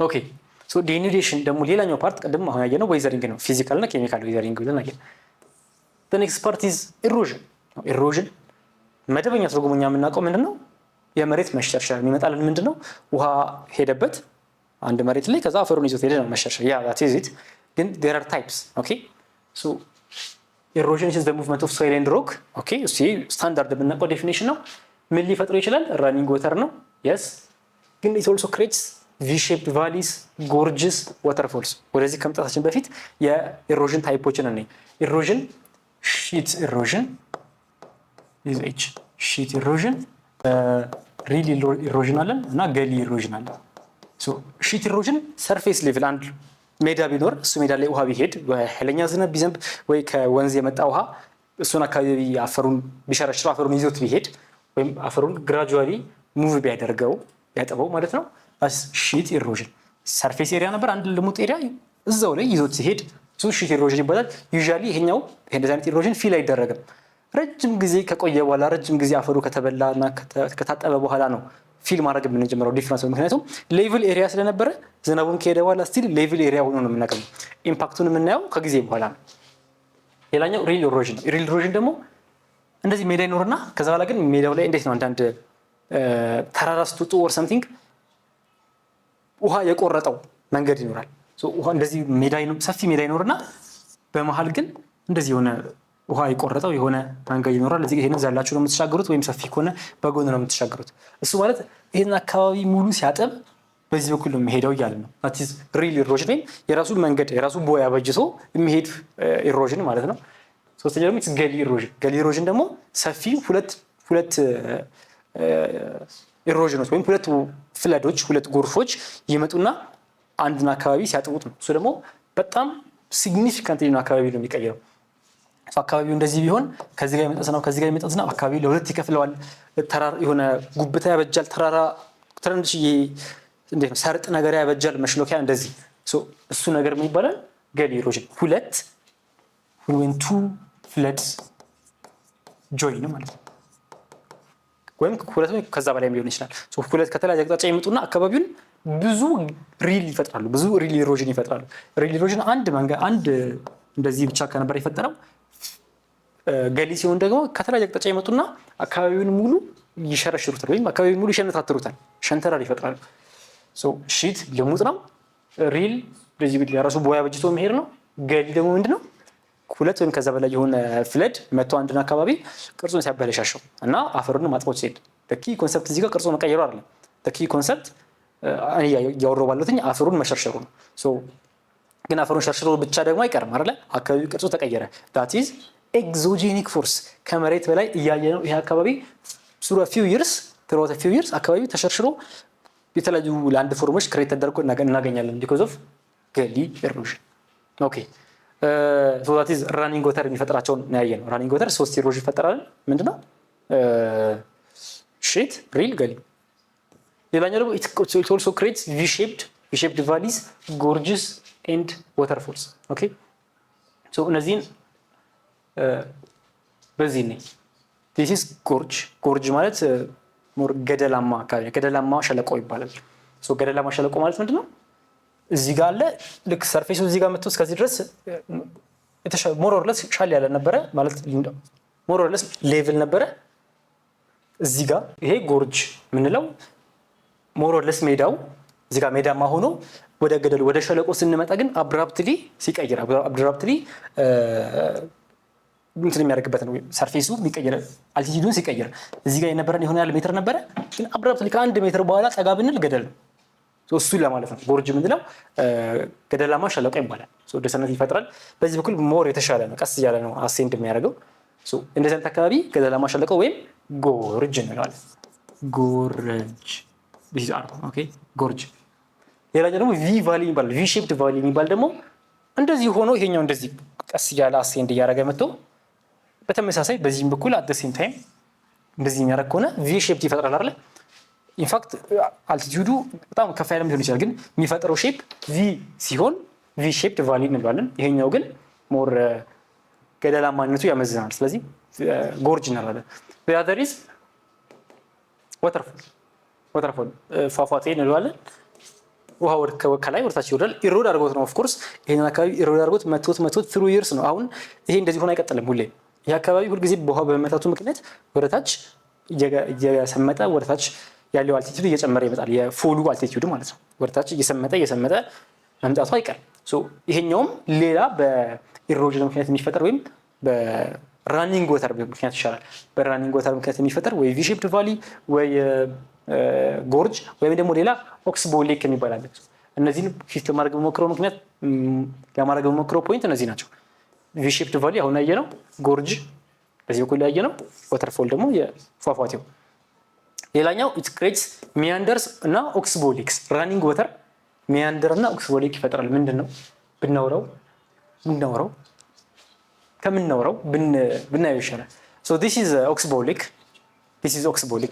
ኦኬ ሶ ዲኒዴሽን ደግሞ ሌላኛው ፓርት ቀደም አሁን ያየነው ዌዘሪንግ ነው ፊዚካል እና ኬሚካል ዌዘሪንግ ብለን አየን the next part is erosion erosion መደበኛ ትርጉሙኛ የምናውቀው ምንድነው የመሬት መሸርሸር የሚመጣልን ምንድነው ውሃ ሄደበት አንድ መሬት ላይ ከዛ አፈሩን ይዞት ሄደ ነው መሸርሸር ያ that is it ግን there are types okay so erosion is the movement of soil and rock okay እሱ ስታንዳርድ የምናውቀው ዴፊኒሽን ነው ምን ሊፈጥሩ ይችላል running water ነው yes ግን it also creates V-shaped valleys gorges waterfalls ወደዚህ ከመጣታችን በፊት የኤሮዥን ታይፖችን እንይ erosion sheet erosion is H sheet erosion real erosion አለን እና gully erosion አለ so sheet erosion surface level አንድ ሜዳ ቢኖር እሱ ሜዳ ላይ ውሃ ቢሄድ ኃይለኛ ዝናብ ቢዘንብ ወይ ከወንዝ የመጣ ውሃ እሱን አካባቢ አፈሩን ቢሸረሽረው አፈሩን ይዞት ቢሄድ ወይም አፈሩን gradually move ቢያደርገው ያጠበው ማለት ነው as sheet erosion surface area ነበር አንድ ልሙጥ ኤሪያ እዛው ላይ ይዞት ሲሄድ እሱ sheet erosion ይባላል usually ይሄኛው እንደዚህ አይነት erosion ፊል አይደረግም ረጅም ጊዜ ከቆየ በኋላ ረጅም ጊዜ አፈሩ ከተበላና ከታጠበ በኋላ ነው ፊል ማድረግ የምንጀምረው ዲፍረንስ ምክንያቱም ሌቭል ኤሪያ ስለነበረ ዝናቡን ከሄደ በኋላ ስቲል ሌቭል ኤሪያ ሆኖ ነው የምናገኘው ኢምፓክቱን የምናየው ከጊዜ በኋላ ነው ሌላኛው ሪል ኢሮዥን ነው ሪል ኢሮዥን ደግሞ እንደዚህ ሜዳ ይኖርና ከዛ በኋላ ግን ሜዳው ላይ እንዴት ነው አንዳንድ ተራራ ስትወጡ or something ውሃ የቆረጠው መንገድ ይኖራል ሶ ውሃ እንደዚህ ሜዳ ሰፊ ሜዳ ይኖርና በመሃል ግን እንደዚህ የሆነ ውሃ ይቆረጠው የሆነ መንገድ ይኖራል እዚህ ይሄን ዛላችሁ ነው የምትሻገሩት ወይም ሰፊ ከሆነ በጎን ነው የምትሻገሩት እሱ ማለት ይሄን አካባቢ ሙሉ ሲያጠብ በዚህ በኩል ነው የሚሄደው ይያል ነው that is real erosion የራሱ መንገድ የራሱ ቦይ አበጅቶ የሚሄድ erosion ማለት ነው ሶስተኛው ደግሞ gully erosion gully erosion ደግሞ ሰፊ ሁለት erosions ወይም ሁለት ፍለዶች ሁለት ጎርፎች ይመጡና አንድን አካባቢ ሲያጥቡት ነው እሱ ደግሞ በጣም ሲግኒፊካንት ነው አካባቢ ነው የሚቀየረው አካባቢው እንደዚህ ቢሆን ከዚህ ጋር የመጣው ከዚህ ጋር የመጣው አካባቢው ለሁለት ይከፍለዋል ተራራ የሆነ ጉብታ ያበጃል ተራራ ትንንሽዬ እንዴት ነው ሰርጥ ነገር ያበጃል መሽሎኪያ እንደዚህ እሱ ነገር ምን ይባላል gully erosion ሁለት when two floods join ማለት ነው ወይም ሁለት ወይ ከዛ በላይ ሊሆን ይችላል ሁለት ከተለያየ አቅጣጫ ይመጡና አካባቢውን ብዙ ሪል ይፈጥራሉ ብዙ ሪል ኢሮዥን ይፈጥራሉ ሪል ኢሮዥን አንድ እንደዚህ ብቻ ከነበር ይፈጠረው ገሊ ሲሆን ደግሞ ከተለያየ አቅጣጫ ይመጡና አካባቢውን ሙሉ ይሸረሽሩታል ወይም አካባቢውን ሙሉ ይሸነታተሩታል ሸንተረር ይፈጥራሉ ሺት ልሙጥ ነው ሪል በዚህ ቢል ያራሱ ቦያ በጅቶ መሄድ ነው ገሊ ደግሞ ምንድነው ሁለት ወይም ከዛ በላይ የሆነ ፍለድ መጥቶ አንድና አካባቢ ቅርጹን ሲያበለሻሸው እና አፈሩን ማጥቆት ሲሄድ the key concept እዚህ ጋር ቅርጹን መቀየሩ አይደለም the key concept ያወራው ባለውትኝ አፈሩን መሸርሸሩ ነው ግን አፈሩን ሸርሽሮ ብቻ ደግሞ አይቀርም አይደል አካባቢ ቅርጹ ተቀየረ that is exogenic force ከመሬት በላይ እያየነው ይሄ አካባቢ through a few years አካባቢ ተሸርሽሮ የተለያዩ ላንድ ፎርሞች ክሬት ተደርጎ እናገኛለን because of gully erosion okay so that is running water የሚፈጥራቸው ነው ያየነው running water ሶስት erosion ይፈጠራል ምንድነው sheet real gully ሌላኛው ደግሞ it also creates V-shaped valleys gorges and waterfalls okay so እነዚህን በዚህ ነው this is gorge ማለት ሞር ገደላማ አካባቢ ገደላማ ሸለቆ ይባላል so ገደላማ ሸለቆ ማለት ምንድነው እዚህ ጋር አለ ልክ ሰርፌሱ እዚህ ጋር መጥቶ እስከዚህ ድረስ ሞር ኦር ለስ ሻል ያለ ነበር ማለት ሞር ኦር ለስ ሌቭል ነበር እዚህ ጋር ይሄ ጎርጅ ምንለው ሞር ኦር ለስ ሜዳው እዚህ ጋር ሜዳማ ሆኖ ወደ ገደሉ ወደ ሸለቆ ስንመጣ ግን አብራፕትሊ ሲቀየር አብራፕትሊ እንትን የሚያደርግበት ነው ሰርፌሱ የሚቀየር አልቲቲዩዱን ሲቀየር እዚህ ጋር የነበረን የሆነ ያለ ሜትር ነበር ግን አብራፕትሊ ከአንድ ሜትር በኋላ ጠጋ ብንል ገደል ነው እሱ ለማለት ነው ጎርጅ ምንድነው ገደላማ ሸለቆ ይባላል ደሰነት ይፈጥራል በዚህ በኩል ሞር የተሻለ ነው ቀስ ያለ ነው አሴንድ የሚያደርገው እንደዚህ አይነት አካባቢ ገደላማ ሸለቆ ወይም ጎርጅ እንለዋለን ጎርጅ this is okay ጎርጅ ሌላኛው ደግሞ ቪ ቫሊ ይባላል ቪ ሼፕድ ቫሊ የሚባል ደግሞ እንደዚህ ሆኖ ይሄኛው እንደዚህ ቀስ ያለ አሴንድ ያደረገ መጥቶ በተመሳሳይ በዚህም በኩል at the same time እንደዚህ የሚያደርግ ከሆነ ቪ ሼፕድ ይፈጥራል አይደል ኢንፋክት አልቲቲዩዱ በጣም ከፍ ያለ ሊሆን ይችላል ግን የሚፈጥረው ሼፕ ቪ ሲሆን ቪ ሼፕድ ቫሊ እንባለን ይሄኛው ግን ሞር ገደላማነቱ ያመዝናል ስለዚህ ጎርጅ እንላለን the other is waterfall ፏፏቴ እንለዋለን ውሃ ከላይ ወደታች ይወርዳል። ኢሮድ አድርጎት ነው ኦፍ ኮርስ ይሄን አካባቢ ኢሮድ አድርጎት መቶት ትሩ ይርስ ነው። አሁን ይሄ እንደዚህ ሆነ አይቀጥልም። ሁሌ ይሄ አካባቢ ሁልጊዜ በውሃ በመታቱ ምክንያት ወደታች እየሰመጠ ወደታች ያለው አልቲቲዩድ እየጨመረ ይመጣል። የፎሉ አልቲቲዩድ ማለት ነው። ወደታች እየሰመጠ መምጣቱ አይቀርም። ይሄኛውም ሌላ በኢሮዥን ምክንያት የሚፈጠር ወይም በራኒንግ ወተር ምክንያት ይሻላል። በራኒንግ ወተር ምክንያት የሚፈጠር ወይ ቪ ሼፕድ ቫሊ ወይ ጎርጅ ወይም ደግሞ ሌላ ኦክስቦ ሌክ የሚባል አለ። እነዚህን ፊት ለማድረግ በሞክረው ፖይንት እነዚህ ናቸው። ቪ ሼፕድ ቫሊ አሁን ያየነው፣ ጎርጅ በዚህ በኩል ያየነው፣ ወተርፎል ደግሞ የፏፏቴው። ሌላኛው ኢት ክሬትስ ሚያንደርስ እና ኦክስቦ ሌክስ። ራኒንግ ወተር ሚያንደር እና ኦክስቦ ሌክ ይፈጥራል። ምንድን ነው ብናየው ይሻላል። ሶ ዲስ ኢዝ ኦክስቦ ሌክ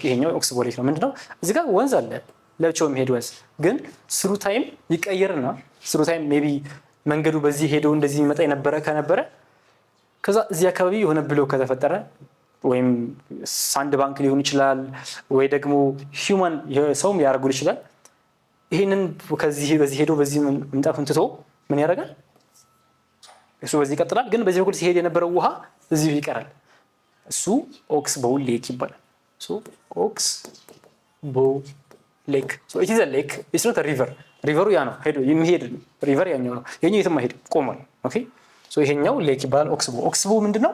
ይሄኛው ኦክስቦ ሌክ ነው። ምንድነው እዚህ ጋር ወንዝ አለ ለብቻው የሚሄድ ወንዝ፣ ግን ስሩ ታይም ይቀየርና ስሩ ታይም ሜይ ቢ መንገዱ በዚህ ሄዶ እንደዚህ የሚመጣ ከነበረ ከዛ እዚህ አካባቢ የሆነ ብሎ ከተፈጠረ ወይም ሳንድ ባንክ ሊሆን ይችላል ወይ ደግሞ ሂውማን ሰውም ያደርጉል ይችላል። ይሄንን በዚህ ሄዶ በዚህ መምጣቱን ትቶ ምን ያደርጋል? እሱ በዚህ ይቀጥላል፣ ግን በዚህ በኩል ሲሄድ የነበረው ውሃ እዚሁ ይቀራል። እሱ ኦክስቦ ሌክ ይባላል። ኦክስቦ ሌክ ኢት ኢዝ አ ሌክ ኢትስ ኖት አ ሪቨር። ሪቨሩ ያ ነው ሄዶ የሚሄድ ሪቨር ያኛው ነው። ይሄኛው የትም አይሄድም ቆሟል። ኦኬ ሶ ይሄኛው ሌክ ይባላል ኦክስቦ ምንድነው?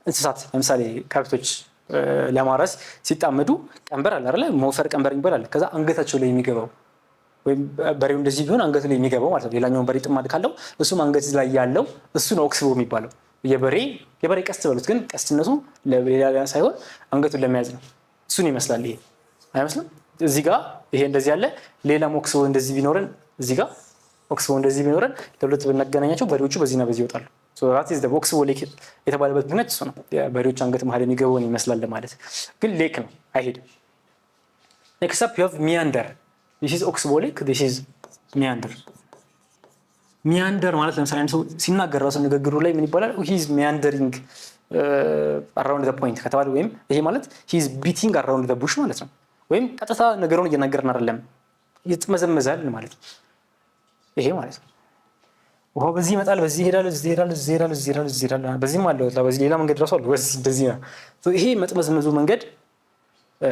እንስሳት ለምሳሌ ከብቶች ለማረስ ሲጣመዱ ቀንበር አለ አይደል? ሞፈር ቀንበር ይባላል። ከዛ አንገታቸው ላይ የሚገባው ወይም በሬው እንደዚህ ቢሆን አንገቱ ላይ የሚገባው ማለት ነው። ሌላኛው በሬ ጥማድ ካለው እሱም አንገት ላይ ያለው እሱ ነው ኦክስቦ የሚባለው። የበሬ ቀስት በሉት፣ ግን ቀስትነቱ ለሌላ ሳይሆን አንገቱን ለመያዝ ነው። እሱን ይመስላል። ይሄ አይመስልም? እዚህ ጋር ይሄ እንደዚህ ያለ ሌላም ኦክስቦ እንደዚህ ቢኖረን እዚህ ጋር ኦክስቦ እንደዚህ ቢኖረን ለሁለት ብናገናኛቸው በሬዎቹ በዚህና በዚህ ይወጣሉ። ራት ኢዝ ዘ ኦክስቦ ሌክ የተባለበት ምክንያት እሱ ነው። የበሬዎች አንገት መሀል የሚገባውን ይመስላል ማለት ግን ሌክ ነው፣ አይሄድም። ኔክስት አፕ ዩ ሃቭ ሚያንደር። ዲስ ኢዝ ኦክስቦ ሌክ፣ ዲስ ኢዝ ሚያንደር። ሚያንደር ማለት ለምሳሌ አንድ ሰው ሲናገር ራሱ ንግግሩ ላይ ምን ይባላል? ሂ ኢዝ ሚያንደሪንግ አራውንድ ዘ ፖይንት ከተባለ ወይም ይሄ ማለት ሂ ኢዝ ቢቲንግ አራውንድ ዘ ቡሽ ማለት ነው። ወይም ቀጥታ ነገሩን እየናገርን አይደለም፣ ይጥመዘመዛል ማለት ነው። ይሄ ማለት ነው ውሃው በዚህ ይመጣል፣ በዚህ ይሄዳል፣ እዚህ ይሄዳል፣ በዚህም አለ፣ በዚህ ሌላ መንገድ ራሱ አለ፣ በዚህ እንደዚህ ነው። ይሄ መጥመዝመዙ መንገድ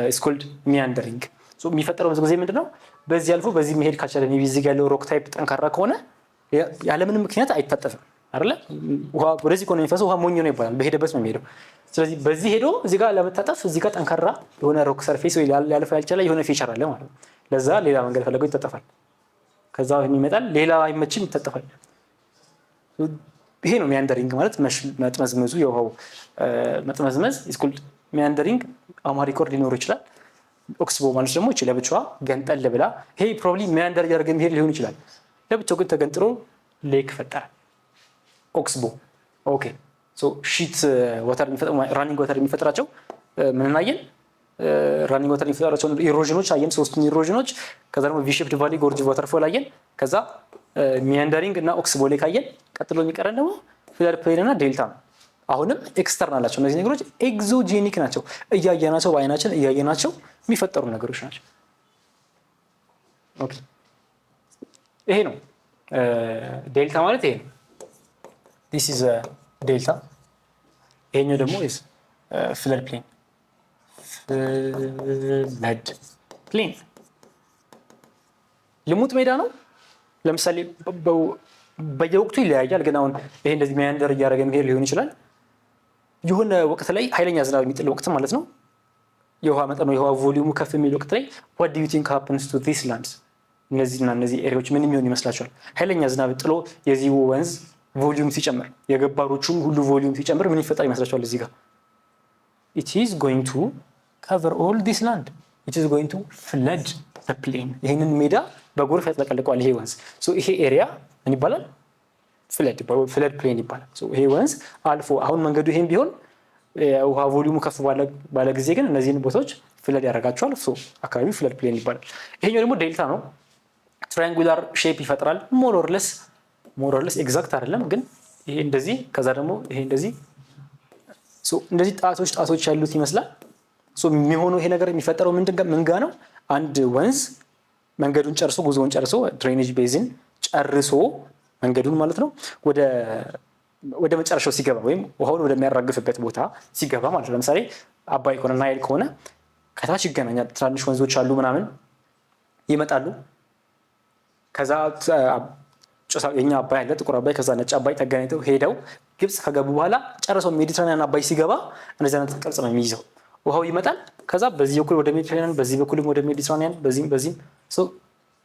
ኢዝ ኮልድ ሚያንደሪንግ። የሚፈጠረው ብዙ ጊዜ ምንድነው በዚህ አልፎ በዚህ መሄድ ካልቻለ ሜይ ቢ እዚህ ጋር ያለው ሮክ ታይፕ ጠንካራ ከሆነ ያለምንም ምክንያት አይታጠፍም አይደለ? ውሃ ወደዚህ ከሆነ የሚፈሰው ውሃ ሞኝ ነው ይባላል፣ በሄደበት ነው የሚሄደው። ስለዚህ በዚህ ሄዶ እዚህ ጋር ለመታጠፍ እዚህ ጋር ጠንካራ የሆነ ሮክ ሰርፌስ ወይ ያለፈ ያልቻለ የሆነ ፊቸር አለ ማለት ነው። ለዛ ሌላ መንገድ ፈለገው ይታጠፋል። ከዛ ይመጣል፣ ሌላ አይመችም፣ ይታጠፋል። ይሄ ነው ሚያንደሪንግ ማለት መጥመዝመዙ፣ የውሃው መጥመዝመዝ ኢዝ ኮልድ ሚያንደሪንግ። አማሪ ኮርድ ሊኖር ይችላል። ኦክስቦ ማለት ደግሞ እቺ ለብቻዋ ገንጠል ብላ ይሄ ፕሮባብሊ ሚያንደር ያደርገ የሚሄድ ሊሆን ይችላል። ለብቻው ግን ተገንጥሎ ሌክ ፈጠረ ኦክስቦ። ኦኬ ሶ ሺት ወተር የሚፈጥሩ ራኒንግ ወተር የሚፈጥራቸው ምን አየን? ራኒንግ ወተር የሚፈጥራቸው ኢሮዥኖች አየን፣ ሶስቱን ኢሮዥኖች። ከዛ ደግሞ ቪ ሼፕድ ቫሊ፣ ጎርጅ ወተርፎል አየን። ከዛ ሚያንደሪንግ እና ኦክስቦ ሌክ አየን። ቀጥሎ የሚቀረን ደግሞ ፍለድ ፕሌን እና ዴልታ ነው። አሁንም ኤክስተርናል ናቸው እነዚህ ነገሮች፣ ኤግዞጄኒክ ናቸው። እያየናቸው በአይናችን እያየናቸው የሚፈጠሩ ነገሮች ናቸው። ኦኬ ይሄ ነው ዴልታ ማለት ይሄ ነው። ዲስ ኢዝ ዴልታ። ይሄኛው ደግሞ ኢዝ ፍለድ ፕሌን። ፍለድ ፕሌን ልሙጥ ሜዳ ነው። ለምሳሌ በየወቅቱ ይለያያል፣ ግን አሁን ይሄ እንደዚህ ሚያንደር እያደረገ የሚሄድ ሊሆን ይችላል። የሆነ ወቅት ላይ ኃይለኛ ዝናብ የሚጥል ወቅት ማለት ነው። የውሃ መጠኑ የውሃ ቮሊዩሙ ከፍ የሚል ወቅት ላይ what do you think happens to these lands? እነዚህ ኤሪያዎች ምን የሚሆን ይመስላችኋል? ኃይለኛ ዝናብ ጥሎ የዚህ ወንዝ ቮሊዩም ሲጨምር፣ የገባሮቹም ሁሉ ቮሊዩም ሲጨምር ምን ይፈጠር ይመስላችኋል? እዚህ ጋር it is going to cover all this land, it is going to flood the plain። ይሄንን ሜዳ በጎርፍ ያጥለቀልቀዋል ይሄ ወንዝ። ሶ ይሄ ኤሪያ ምን ይባላል? ፍለድ ፕሌን ይባላል። ይሄ ወንዝ አልፎ አሁን መንገዱ ይሄን ቢሆን ውሃ ቮሊዩሙ ከፍ ባለ ጊዜ ግን እነዚህን ቦታዎች ፍለድ ያደርጋቸዋል። አካባቢው ፍለድ ፕሌን ይባላል። ይሄኛው ደግሞ ዴልታ ነው። ትራያንጉላር ሼፕ ይፈጥራል። ሞሮርለስ ኤግዛክት አይደለም ግን ይሄ እንደዚህ፣ ከዛ ደግሞ ይሄ እንደዚህ እንደዚህ ጣቶች ያሉት ይመስላል። የሚሆነው ይሄ ነገር የሚፈጠረው ምን ጋ ነው? አንድ ወንዝ መንገዱን ጨርሶ ጉዞውን ጨርሶ ድሬኔጅ ቤዝን ጨርሶ መንገዱን ማለት ነው ወደ መጨረሻው ሲገባ ወይም ውሃውን ወደሚያራግፍበት ቦታ ሲገባ ማለት ነው። ለምሳሌ አባይ ከሆነ ናይል ከሆነ ከታች ይገናኛል። ትናንሽ ወንዞች አሉ ምናምን ይመጣሉ። ከዛ የኛ አባይ አለ ጥቁር አባይ፣ ከዛ ነጭ አባይ ተገናኝተው ሄደው ግብጽ ከገቡ በኋላ ጨርሰው ሜዲትራኒያን አባይ ሲገባ እንደዚህ አይነት ቅርጽ ነው የሚይዘው። ውሃው ይመጣል። ከዛ በዚህ በኩል ወደ ሜዲትራኒያን፣ በዚህ በኩልም ወደ ሜዲትራኒያን፣ በዚህም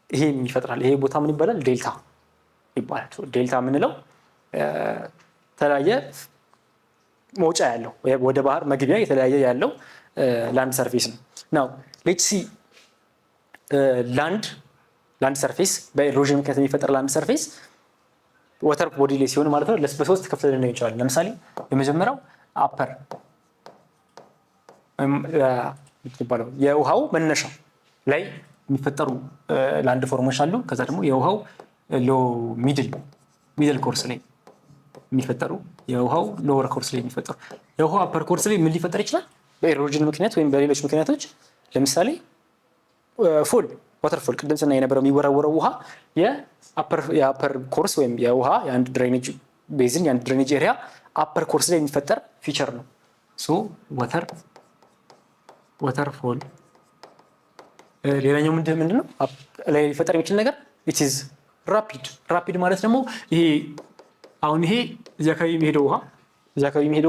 ይሄ ይፈጥራል። ይሄ ቦታ ምን ይባላል? ዴልታ ይባላል። ዴልታ የምንለው የተለያየ መውጫ ያለው ወደ ባህር መግቢያ የተለያየ ያለው ላንድ ሰርፌስ ነው። ናው ሌትስ ሲ ላንድ ሰርፌስ በኢሮዥን ምክንያት የሚፈጠር ላንድ ሰርፌስ ወተር ቦዲ ላይ ሲሆን ማለት ነው በሶስት ክፍል ልናይ እንችላለን። ለምሳሌ የመጀመሪያው አፐር የሚባለው የውሃው መነሻ ላይ የሚፈጠሩ ላንድ ፎርሞች አሉ። ከዛ ደግሞ የውሃው ሚድል ኮርስ ላይ የሚፈጠሩ የውሃው ሎወር ኮርስ ላይ የሚፈጠሩ የውሃው አፐር ኮርስ ላይ ምን ሊፈጠር ይችላል? በኢሮዥን ምክንያት ወይም በሌሎች ምክንያቶች ለምሳሌ ዋተርፎል ቅድም ስናይ የነበረው የሚወረወረው ውሃ የአፐር ኮርስ ወይም የውሃ የአንድ ድሬኔጅ ቤዝን የአንድ ድሬኔጅ ኤሪያ አፐር ኮርስ ላይ የሚፈጠር ፊቸር ነው። ዋተርፎል ሌላኛው ምንድን ነው ላይ ሊፈጠር የሚችል ነገር ኢትዝ ራፒድ ማለት ደግሞ ይሄ አሁን ይሄ እዚህ አካባቢ የሚሄደው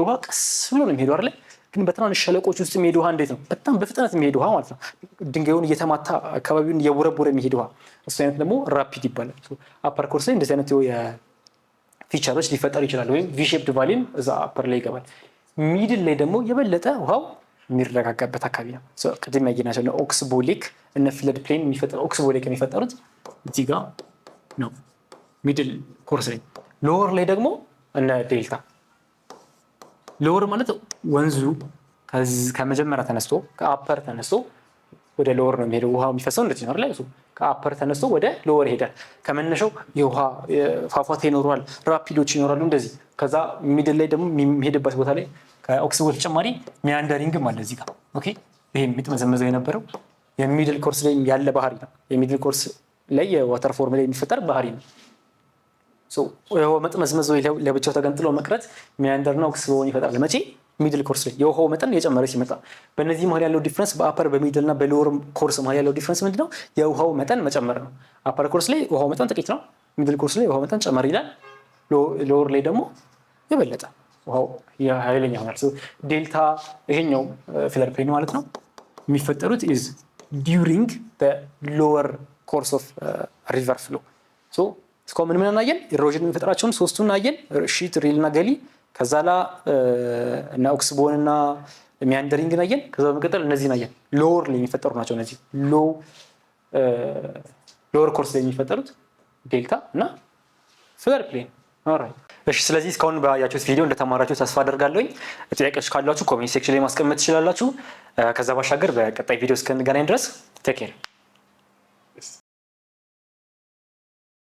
ውሃ ቀስ ብሎ ነው የሚሄደው አይደል? ግን በትናንሽ ሸለቆች ውስጥ የሚሄድ ውሃ እንዴት ነው? በጣም በፍጥነት የሚሄድ ውሃ ማለት ነው። ድንጋዩን እየተማታ አካባቢውን እየቦረቦረ የሚሄድ ውሃ፣ እሱ አይነት ደግሞ ራፒድ ይባላል። አፐር ኮርስ ላይ እንደዚህ አይነት ፊቸሮች ሊፈጠሩ ይችላሉ። ወይም ቪሼፕድ ቫሊም እዛ አፐር ላይ ይገባል። ሚድል ላይ ደግሞ የበለጠ ውሃው የሚረጋጋበት አካባቢ ነው። ቅድም ያየናቸው እነ ኦክስቦሌክ እነ ፍለድ ፕሌን ኦክስቦሌክ የሚፈጠሩት እዚህ ጋር ነው ሚድል ኮርስ ላይ። ሎወር ላይ ደግሞ እነ ዴልታ። ሎወር ማለት ወንዙ ከመጀመሪያ ተነስቶ ከአፐር ተነስቶ ወደ ሎወር ነው የሚሄደው። ውሃው የሚፈሰው እንደዚህ ነው አይደል? ከአፐር ተነስቶ ወደ ሎወር ይሄዳል። ከመነሻው የውሃ ፏፏቴ ይኖረዋል፣ ራፒዶች ይኖራሉ እንደዚህ። ከዛ ሚድል ላይ ደግሞ የሚሄድበት ቦታ ላይ ከኦክስቦሌክ ተጨማሪ ሚያንደሪንግም አለ እዚህ ጋር። ኦኬ ይሄ የሚጥመዘመዘው የነበረው የሚድል ኮርስ ላይ ያለ ባህሪ ነው። የሚድል ኮርስ ላይ የዋተር ፎርም ላይ የሚፈጠር ባህሪ ነው። የውሃው መጥመዝመዝ ወይ ለብቻው ተገንጥሎ መቅረት ሚያንደርና ኦክስቦን ይፈጥራል። መቼ? ሚድል ኮርስ ላይ የውሃው መጠን የጨመረ ሲመጣ። በእነዚህ መሀል ያለው ዲፍረንስ በአፐር በሚድል እና በሎወር ኮርስ መሀል ያለው ዲፍረንስ ምንድነው? የውሃው መጠን መጨመር ነው። አፐር ኮርስ ላይ ውሃው መጠን ጥቂት ነው። ሚድል ኮርስ ላይ ውሃው መጠን ጨመር ይላል። ሎወር ላይ ደግሞ የበለጠ ውሃው ኃይለኛ ይሆናል። ዴልታ ይሄኛው ፍለድ ፕሌን ማለት ነው የሚፈጠሩት ኢዝ ዲዩሪንግ ሎወር ኮርስ ኦፍ ሪቨር ፍሎ። እስካሁን ምን እናየን? ኢሮዥን የሚፈጥራቸውን ሶስቱን አየን፣ ሺት፣ ሪል እና ገሊ። ከዛ ላ እና ኦክስቦን እና ሚያንደሪንግ አየን። ከዛ በመቀጠል እነዚህን አየን። ሎወር ላይ የሚፈጠሩ ናቸው እነዚህ ሎወር ኮርስ ላይ የሚፈጠሩት ዴልታ እና ፍለድ ፕሌን። ኦልራይት እሺ። ስለዚህ እስካሁን ባያችሁት ቪዲዮ እንደተማራችሁ ተስፋ አደርጋለሁኝ። ጥያቄዎች ካሏችሁ ኮሜንት ሴክሽን ላይ ማስቀመጥ ትችላላችሁ። ከዛ ባሻገር በቀጣይ ቪዲዮ እስከንገናኝ ድረስ ቴክ ኬር።